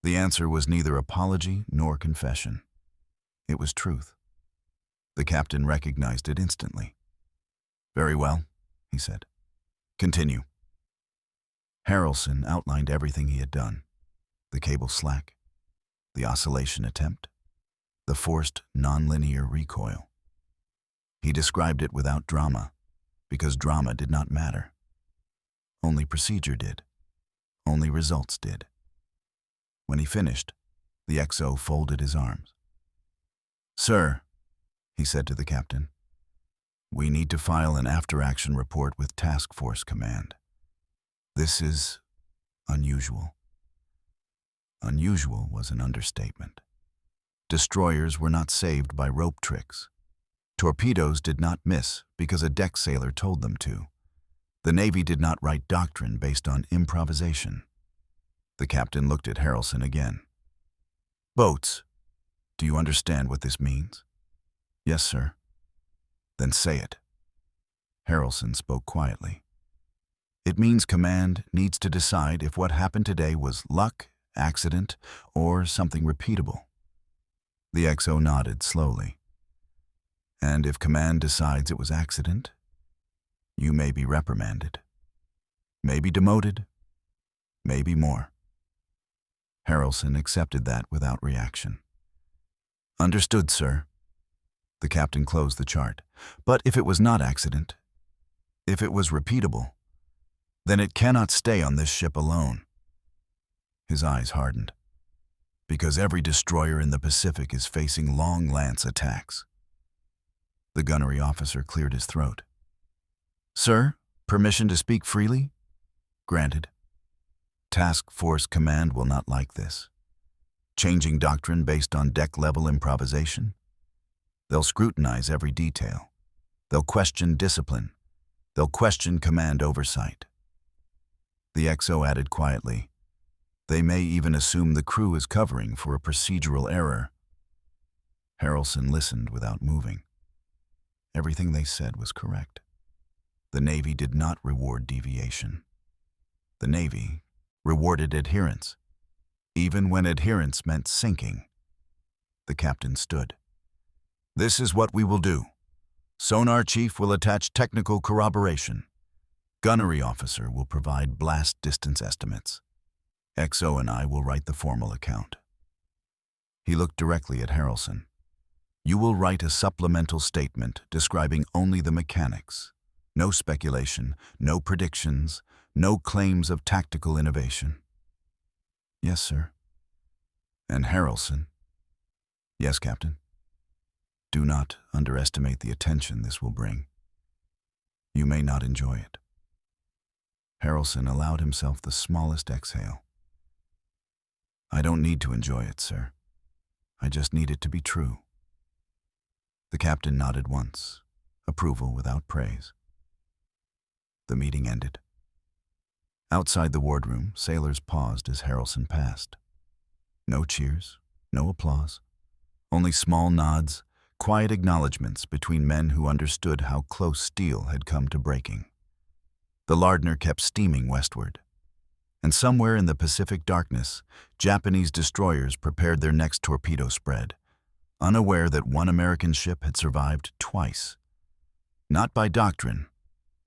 The answer was neither apology nor confession. It was truth. The captain recognized it instantly. Very well, he said. Continue. Harrelson outlined everything he had done. The cable slack, the oscillation attempt, the forced nonlinear recoil. He described it without drama, because drama did not matter. Only procedure did. Only results did. When he finished, the XO folded his arms. Sir, he said to the captain, we need to file an after-action report with Task Force Command. This is unusual. Unusual was an understatement. Destroyers were not saved by rope tricks. Torpedoes did not miss because a deck sailor told them to. The Navy did not write doctrine based on improvisation. The captain looked at Harrelson again. Boats, do you understand what this means? Yes, sir. Then say it. Harrelson spoke quietly. It means command needs to decide if what happened today was luck, accident, or something repeatable. The XO nodded slowly. And if command decides it was accident, you may be reprimanded. Maybe demoted. Maybe more. Harrelson accepted that without reaction. Understood, sir. The captain closed the chart. But if it was not accident, if it was repeatable, then it cannot stay on this ship alone. His eyes hardened. Because every destroyer in the Pacific is facing long lance attacks. The gunnery officer cleared his throat. Sir, permission to speak freely? Granted. Task Force Command will not like this. Changing doctrine based on deck-level improvisation? They'll scrutinize every detail. They'll question discipline. They'll question command oversight. The XO added quietly, they may even assume the crew is covering for a procedural error. Harrelson listened without moving. Everything they said was correct. The Navy did not reward deviation. The Navy rewarded adherence, even when adherence meant sinking. The captain stood. This is what we will do. Sonar chief will attach technical corroboration. Gunnery officer will provide blast distance estimates. XO and I will write the formal account. He looked directly at Harrelson. You will write a supplemental statement describing only the mechanics. No speculation, no predictions, no claims of tactical innovation. Yes, sir. And Harrelson? Yes, Captain. Do not underestimate the attention this will bring. You may not enjoy it. Harrelson allowed himself the smallest exhale. I don't need to enjoy it, sir. I just need it to be true. The captain nodded once, approval without praise. The meeting ended. Outside the wardroom, sailors paused as Harrelson passed. No cheers, no applause, only small nods, quiet acknowledgments between men who understood how close steel had come to breaking. The Lardner kept steaming westward, and somewhere in the Pacific darkness, Japanese destroyers prepared their next torpedo spread, unaware that one American ship had survived twice. Not by doctrine,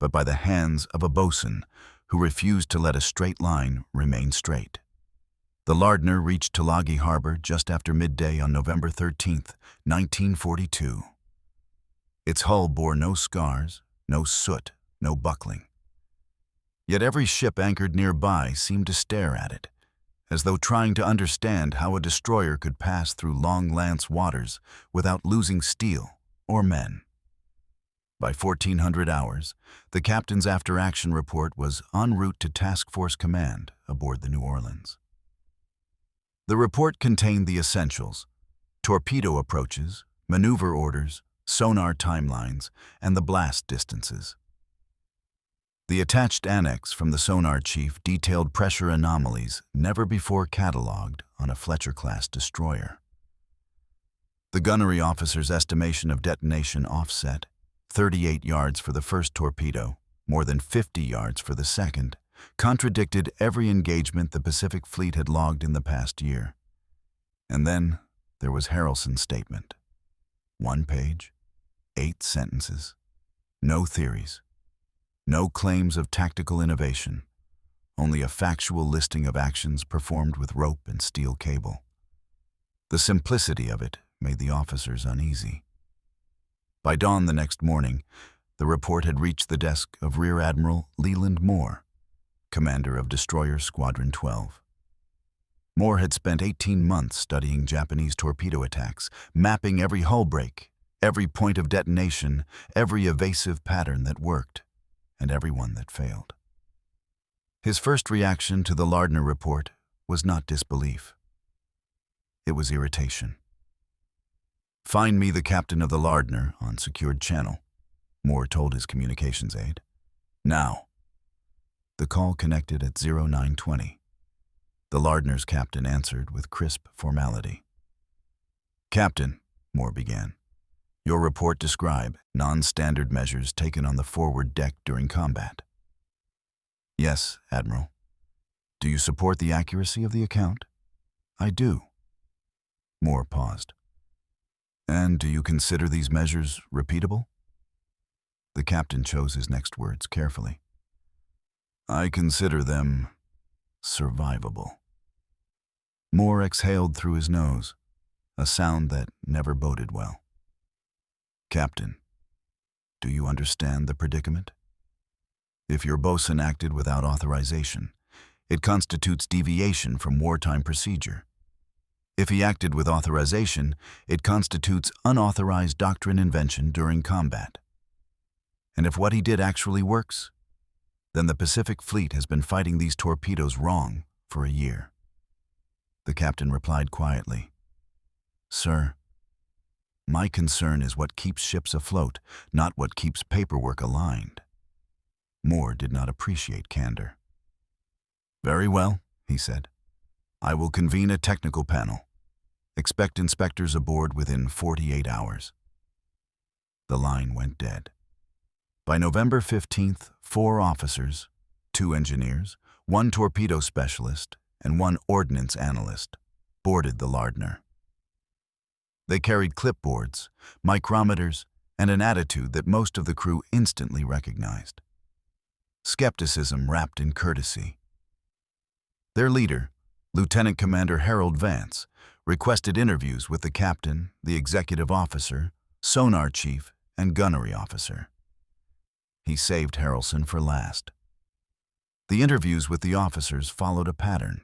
but by the hands of a boatswain who refused to let a straight line remain straight. The Lardner reached Tulagi Harbor just after midday on November 13, 1942. Its hull bore no scars, no soot, no buckling. Yet every ship anchored nearby seemed to stare at it, as though trying to understand how a destroyer could pass through Long Lance waters without losing steel or men. By 1400 hours, the captain's after-action report was en route to Task Force Command aboard the New Orleans. The report contained the essentials: torpedo approaches, maneuver orders, sonar timelines, and the blast distances. The attached annex from the sonar chief detailed pressure anomalies never before catalogued on a Fletcher-class destroyer. The gunnery officer's estimation of detonation offset, 38 yards for the first torpedo, more than 50 yards for the second, contradicted every engagement the Pacific Fleet had logged in the past year. And then there was Harrelson's statement. 1 page, 8 sentences, no theories, no claims of tactical innovation, only a factual listing of actions performed with rope and steel cable. The simplicity of it made the officers uneasy. By dawn the next morning, the report had reached the desk of Rear Admiral Leland Moore, commander of Destroyer Squadron 12. Moore had spent 18 months studying Japanese torpedo attacks, mapping every hull break, every point of detonation, every evasive pattern that worked, and every one that failed. His first reaction to the Lardner report was not disbelief. It was irritation. "Find me the captain of the Lardner on secured channel," Moore told his communications aide. "Now." The call connected at 0920. The Lardner's captain answered with crisp formality. "Captain," Moore began, "your report describe non-standard measures taken on the forward deck during combat." "Yes, Admiral." "Do you support the accuracy of the account?" "I do." Moore paused. "And do you consider these measures repeatable?" The captain chose his next words carefully. "I consider them survivable." Moore exhaled through his nose, a sound that never boded well. "Captain, do you understand the predicament? If your boatswain acted without authorization, it constitutes deviation from wartime procedure. If he acted with authorization, it constitutes unauthorized doctrine invention during combat. And if what he did actually works, then the Pacific Fleet has been fighting these torpedoes wrong for a year." The captain replied quietly, "Sir, my concern is what keeps ships afloat, not what keeps paperwork aligned." Moore did not appreciate candor. "Very well," he said. "I will convene a technical panel. Expect inspectors aboard within 48 hours." The line went dead. By November 15th, 4 officers, 2 engineers, 1 torpedo specialist, and 1 ordnance analyst boarded the Lardner. They carried clipboards, micrometers, and an attitude that most of the crew instantly recognized. Skepticism wrapped in courtesy. Their leader, Lieutenant Commander Harold Vance, requested interviews with the captain, the executive officer, sonar chief, and gunnery officer. He saved Harrelson for last. The interviews with the officers followed a pattern.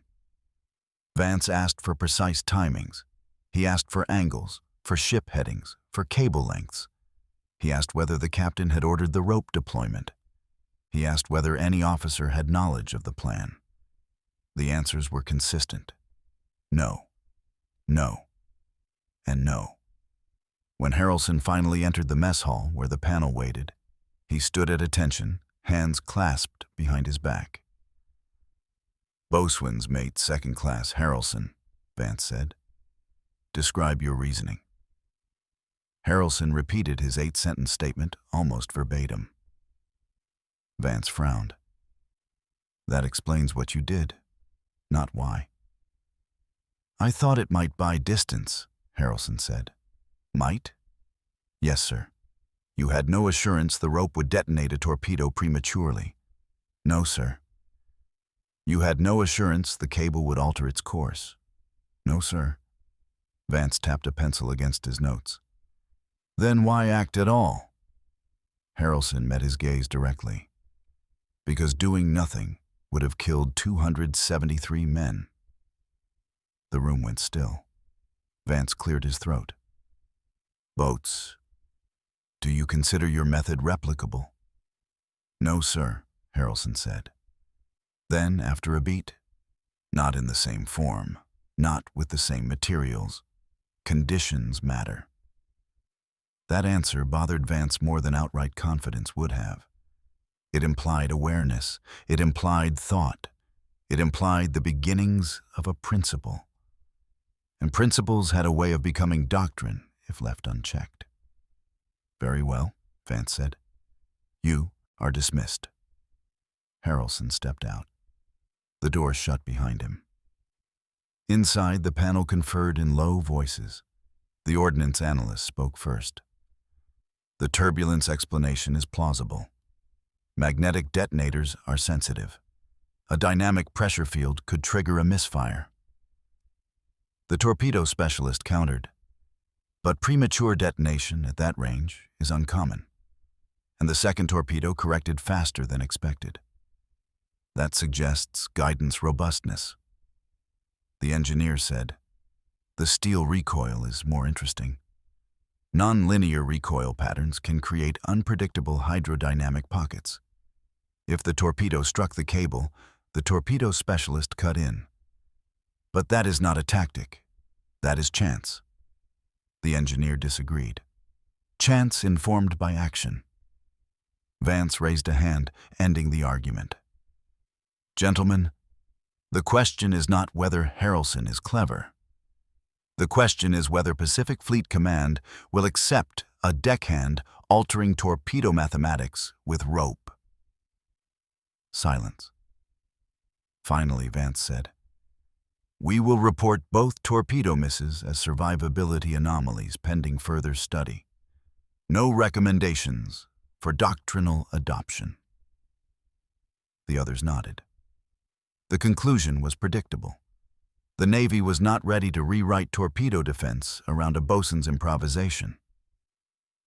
Vance asked for precise timings. He asked for angles, for ship headings, for cable lengths. He asked whether the captain had ordered the rope deployment. He asked whether any officer had knowledge of the plan. The answers were consistent. No, no, and no. When Harrelson finally entered the mess hall where the panel waited, he stood at attention, hands clasped behind his back. "Boatswain's mate, second class, Harrelson," Vance said. "Describe your reasoning." Harrelson repeated his 8-sentence statement almost verbatim. Vance frowned. "That explains what you did, not why." "I thought it might buy distance," Harrelson said. "Might?" "Yes, sir. You had no assurance the rope would detonate a torpedo prematurely." "No, sir." "You had no assurance the cable would alter its course." "No, sir." Vance tapped a pencil against his notes. "Then why act at all?" Harrelson met his gaze directly. "Because doing nothing would have killed 273 men." The room went still. Vance cleared his throat. "Boats, do you consider your method replicable?" "No, sir," Harrelson said. Then, after a beat, "Not in the same form, not with the same materials. Conditions matter." That answer bothered Vance more than outright confidence would have. It implied awareness. It implied thought. It implied the beginnings of a principle. And principles had a way of becoming doctrine if left unchecked. "Very well," Vance said. "You are dismissed." Harrelson stepped out. The door shut behind him. Inside, the panel conferred in low voices. The ordnance analyst spoke first. "The turbulence explanation is plausible. Magnetic detonators are sensitive. A dynamic pressure field could trigger a misfire." The torpedo specialist countered. "But premature detonation at that range is uncommon. And the second torpedo corrected faster than expected. That suggests guidance robustness." The engineer said, "The steel recoil is more interesting. Non-linear recoil patterns can create unpredictable hydrodynamic pockets. If the torpedo struck the cable, the torpedo specialist cut in. But that is not a tactic. That is chance." The engineer disagreed. "Chance informed by action." Vance raised a hand, ending the argument. "Gentlemen, the question is not whether Harrelson is clever. The question is whether Pacific Fleet Command will accept a deckhand altering torpedo mathematics with rope." Silence. Finally, Vance said, "We will report both torpedo misses as survivability anomalies pending further study. No recommendations for doctrinal adoption." The others nodded. The conclusion was predictable. The Navy was not ready to rewrite torpedo defense around a bosun's improvisation.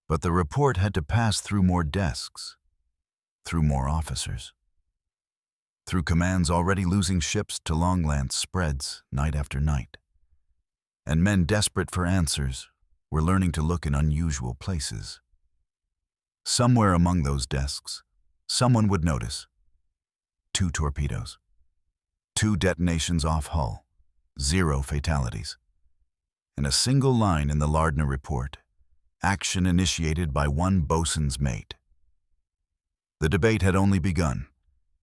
But the report had to pass through more desks, through more officers, through commands already losing ships to long-lance spreads night after night. And men desperate for answers were learning to look in unusual places. Somewhere among those desks, someone would notice 2 torpedoes. 2 detonations off hull, 0 fatalities. And a single line in the Lardner report, action initiated by 1 bosun's mate. The debate had only begun.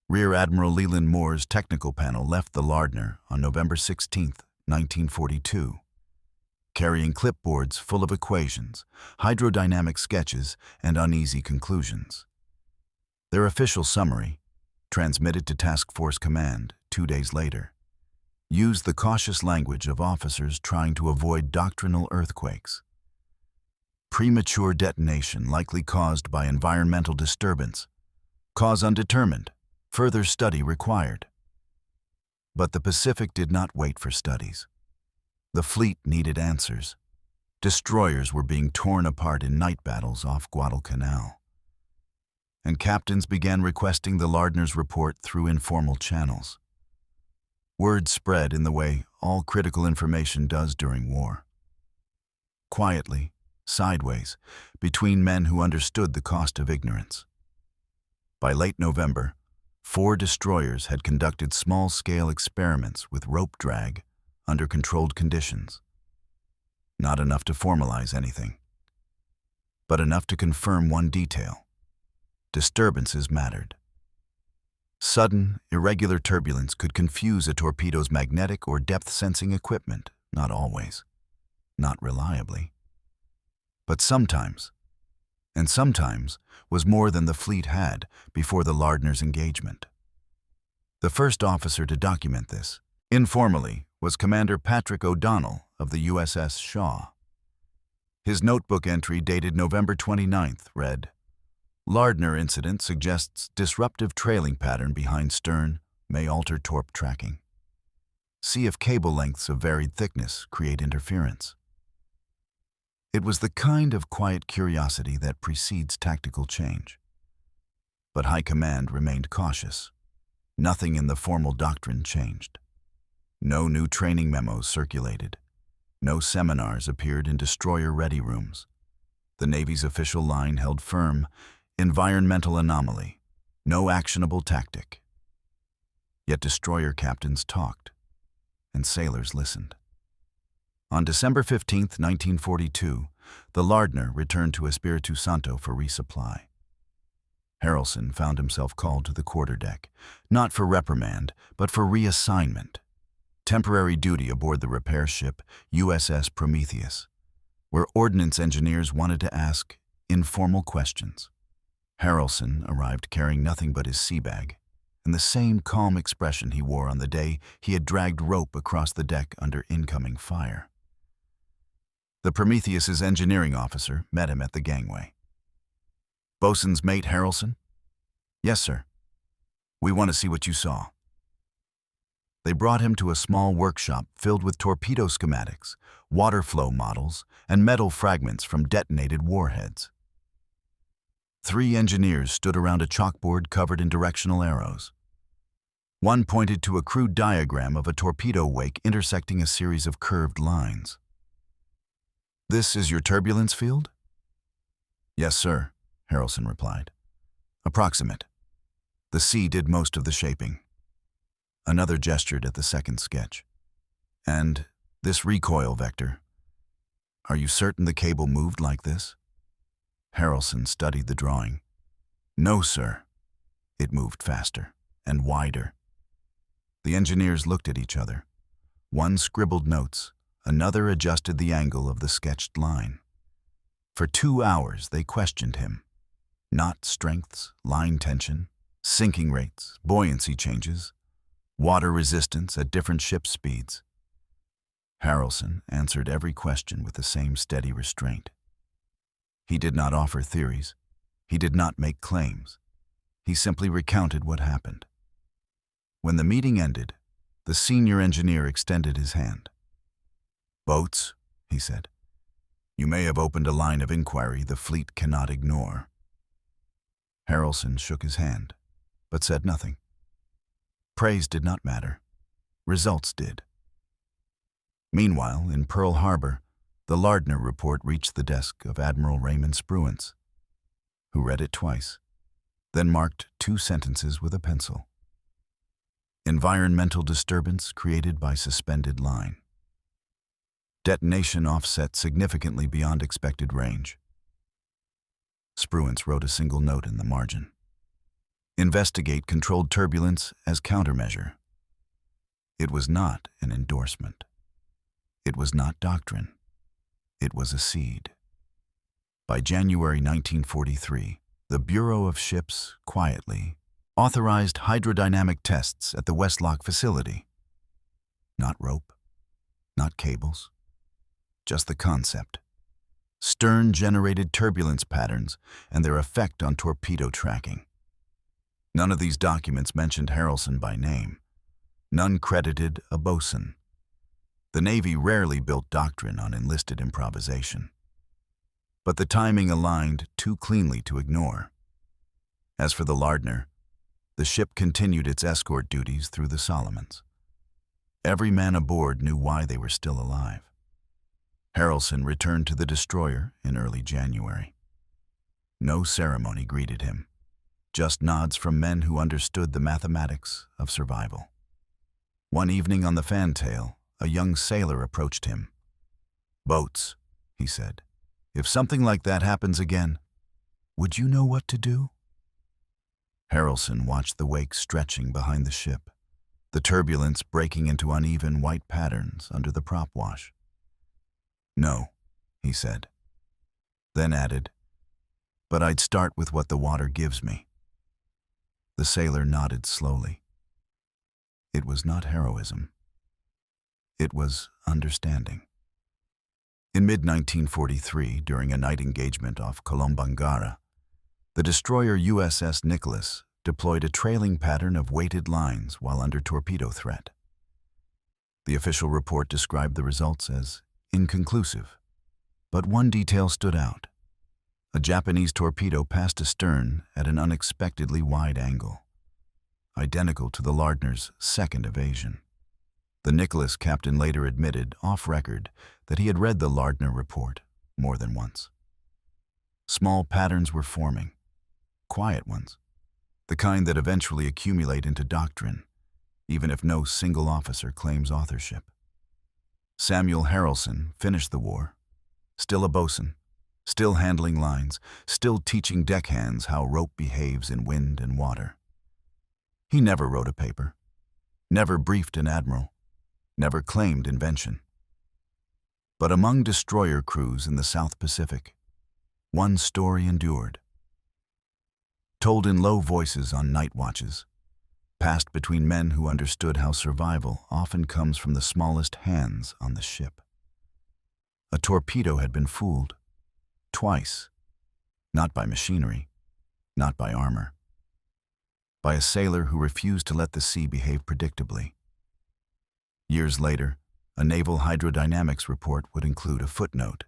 Rear Admiral Leland Moore's technical panel left the Lardner on November 16, 1942, carrying clipboards full of equations, hydrodynamic sketches, and uneasy conclusions. Their official summary, transmitted to Task Force Command 2 days later, used the cautious language of officers trying to avoid doctrinal earthquakes. Premature detonation likely caused by environmental disturbance. Cause undetermined. Further study required. But the Pacific did not wait for studies. The fleet needed answers. Destroyers were being torn apart in night battles off Guadalcanal. And captains began requesting the Lardner's report through informal channels. Word spread in the way all critical information does during war. Quietly, sideways, between men who understood the cost of ignorance. By late November, 4 destroyers had conducted small-scale experiments with rope drag under controlled conditions. Not enough to formalize anything, but enough to confirm one detail. Disturbances mattered. Sudden, irregular turbulence could confuse a torpedo's magnetic or depth-sensing equipment, not always, not reliably. But sometimes, and sometimes was more than the fleet had before the Lardner's engagement. The first officer to document this, informally, was Commander Patrick O'Donnell of the USS Shaw. His notebook entry dated November 29th read, "Lardner incident suggests disruptive trailing pattern behind stern, may alter torp tracking. See if cable lengths of varied thickness create interference." It was the kind of quiet curiosity that precedes tactical change. But High Command remained cautious. Nothing in the formal doctrine changed. No new training memos circulated. No seminars appeared in destroyer ready rooms. The Navy's official line held firm, environmental anomaly, no actionable tactic. Yet destroyer captains talked, and sailors listened. On December 15, 1942, the Lardner returned to Espiritu Santo for resupply. Harrelson found himself called to the quarterdeck, not for reprimand, but for reassignment. Temporary duty aboard the repair ship USS Prometheus, where ordnance engineers wanted to ask informal questions. Harrelson arrived carrying nothing but his sea bag, and the same calm expression he wore on the day he had dragged rope across the deck under incoming fire. The Prometheus's engineering officer met him at the gangway. "Bosun's mate Harrelson?" "Yes, sir. We want to see what you saw." They brought him to a small workshop filled with torpedo schematics, water flow models, and metal fragments from detonated warheads. 3 engineers stood around a chalkboard covered in directional arrows. One pointed to a crude diagram of a torpedo wake intersecting a series of curved lines. "This is your turbulence field?" "Yes, sir," Harrelson replied. "Approximate. The sea did most of the shaping." Another gestured at the second sketch. "And this recoil vector. Are you certain the cable moved like this?" Harrelson studied the drawing. "No, sir. It moved faster and wider." The engineers looked at each other. One scribbled notes, another adjusted the angle of the sketched line. For 2 hours they questioned him. Knot strengths, line tension, sinking rates, buoyancy changes, water resistance at different ship speeds. Harrelson answered every question with the same steady restraint. He did not offer theories. He did not make claims. He simply recounted what happened. When the meeting ended, the senior engineer extended his hand. "Boats," he said, "you may have opened a line of inquiry the fleet cannot ignore." Harrelson shook his hand, but said nothing. Praise did not matter. Results did. Meanwhile, in Pearl Harbor, the Lardner report reached the desk of Admiral Raymond Spruance, who read it twice, then marked 2 sentences with a pencil. Environmental disturbance created by suspended line. Detonation offset significantly beyond expected range. Spruance wrote a single note in the margin. Investigate controlled turbulence as countermeasure. It was not an endorsement. It was not doctrine. It was a seed. By January 1943, the Bureau of Ships quietly authorized hydrodynamic tests at the Westlock facility. Not rope, not cables, just the concept. Stern-generated turbulence patterns and their effect on torpedo tracking. None of these documents mentioned Harrelson by name. None credited a bosun. The Navy rarely built doctrine on enlisted improvisation. But the timing aligned too cleanly to ignore. As for the Lardner, the ship continued its escort duties through the Solomons. Every man aboard knew why they were still alive. Harrelson returned to the destroyer in early January. No ceremony greeted him, just nods from men who understood the mathematics of survival. One evening on the fantail, a young sailor approached him. "Boats," he said, "if something like that happens again, would you know what to do?" Harrelson watched the wake stretching behind the ship, the turbulence breaking into uneven white patterns under the prop wash. "No," he said, then added, "but I'd start with what the water gives me." The sailor nodded slowly. It was not heroism. It was understanding. In mid-1943, during a night engagement off Kolombangara, the destroyer USS Nicholas deployed a trailing pattern of weighted lines while under torpedo threat. The official report described the results as inconclusive, but one detail stood out. A Japanese torpedo passed astern at an unexpectedly wide angle, identical to the Lardner's second evasion. The Nicholas captain later admitted, off record, that he had read the Lardner report more than once. Small patterns were forming, quiet ones, the kind that eventually accumulate into doctrine, even if no single officer claims authorship. Samuel Harrelson finished the war, still a bosun, still handling lines, still teaching deckhands how rope behaves in wind and water. He never wrote a paper, never briefed an admiral, never claimed invention. But among destroyer crews in the South Pacific, one story endured. Told in low voices on night watches, passed between men who understood how survival often comes from the smallest hands on the ship. A torpedo had been fooled, twice, not by machinery, not by armor, by a sailor who refused to let the sea behave predictably. Years later, a naval hydrodynamics report would include a footnote.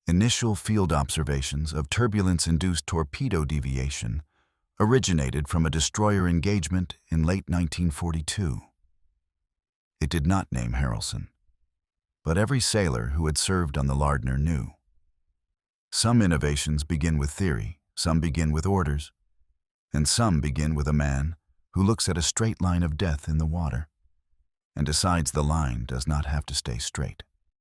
Initial field observations of turbulence-induced torpedo deviation originated from a destroyer engagement in late 1942. It did not name Harrelson, but every sailor who had served on the Lardner knew. Some innovations begin with theory, some begin with orders, and some begin with a man who looks at a straight line of death in the water and decides the line does not have to stay straight.